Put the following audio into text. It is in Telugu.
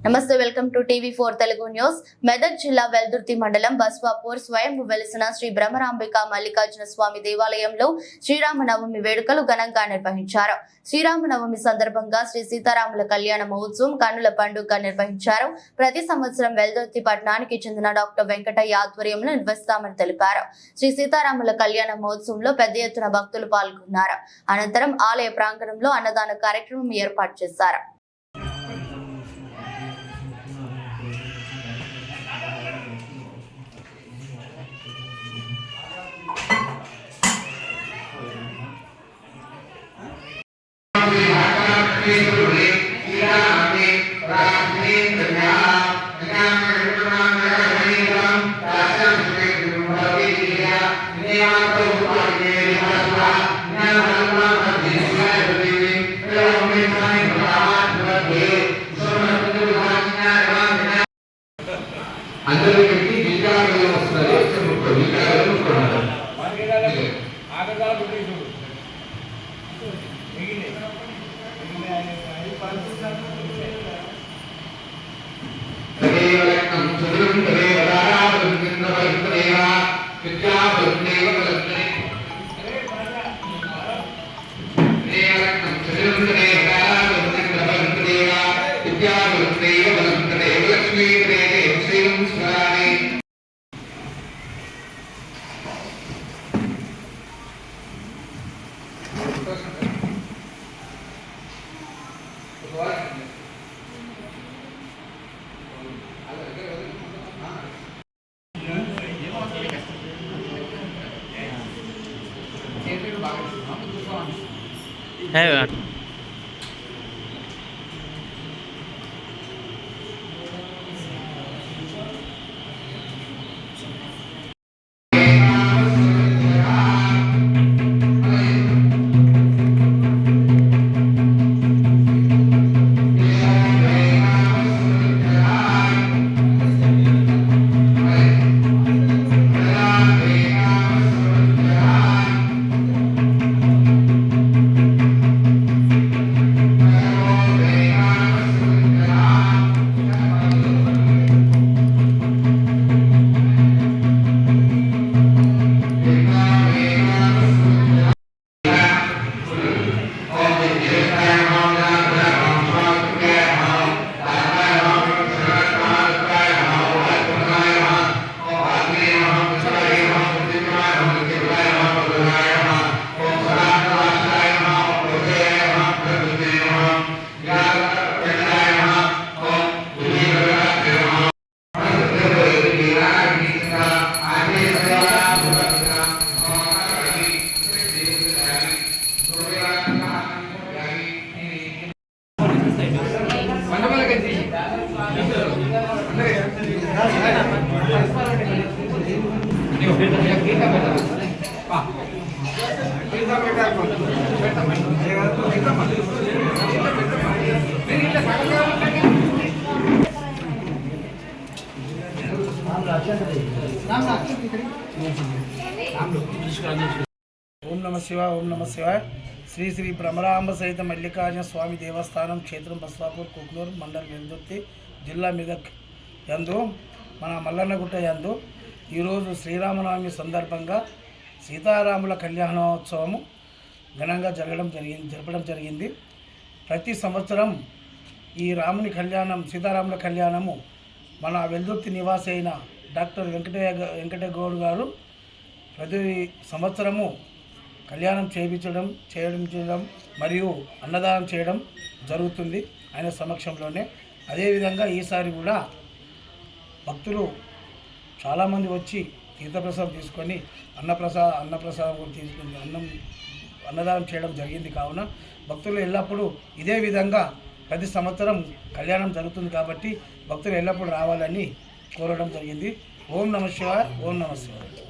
నమస్తే, వెల్కమ్ టు టీవీ4 తెలుగు న్యూస్. మెదక్ జిల్లా వెల్దుర్తి మండలం బస్వాపూర్ స్వయంభూ వెలిసిన శ్రీ బ్రహ్మరాంబిక మల్లికార్జున స్వామి దేవాలయంలో శ్రీరామనవమి వేడుకలు ఘనంగా నిర్వహించారు. శ్రీరామనవమి సందర్భంగా శ్రీ సీతారాముల కళ్యాణ మహోత్సవం కన్నుల పండుగ నిర్వహించారు. ప్రతి సంవత్సరం వెల్దుర్తి పట్టణానికి చెందిన డాక్టర్ వెంకటయ్య ఆధ్వర్యంలో నిర్వహిస్తామని తెలిపారు. శ్రీ సీతారాముల కళ్యాణ మహోత్సవంలో పెద్ద ఎత్తున భక్తులు పాల్గొన్నారు. అనంతరం ఆలయ ప్రాంగణంలో అన్నదాన కార్యక్రమం ఏర్పాటు చేశారు. అందరూ పెట్టి వికారాలు వస్తారు. Hey, ఓం నమ శివాయ. ఓం నమ శివాయ. శ్రీ శ్రీ బ్రహ్మరాంబ సహిత మల్లికార్జున స్వామి దేవస్థానం క్షేత్రం బస్వాపూర్ కుక్నూరు మండలం వెల్దుర్తి జిల్లా మెదక్ యందు మన మల్లన్నగుట్ట యందు ఈరోజు శ్రీరామనవమి సందర్భంగా సీతారాముల కళ్యాణోత్సవము ఘనంగా జరపడం జరిగింది. ప్రతి సంవత్సరం ఈ రాముని కళ్యాణం సీతారాముల కళ్యాణము మన వెల్దుర్తి నివాసి అయిన డాక్టర్ వెంకటయ్య గౌడ్ గారు ప్రతి సంవత్సరము కళ్యాణం చేయించడం మరియు అన్నదానం చేయడం జరుగుతుంది ఆయన సమక్షంలోనే. అదేవిధంగా ఈసారి కూడా భక్తులు చాలామంది వచ్చి తీర్థప్రసాదం తీసుకొని అన్నప్రసాదం కూడా తీసుకొని అన్నదానం చేయడం జరిగింది. కావున భక్తులు ఎల్లప్పుడూ ఇదే విధంగా ప్రతి సంవత్సరం కళ్యాణం జరుగుతుంది కాబట్టి భక్తులు ఎల్లప్పుడూ రావాలని కోరడం జరిగింది. ఓం నమ శివాయ. ఓం నమ శివాయ.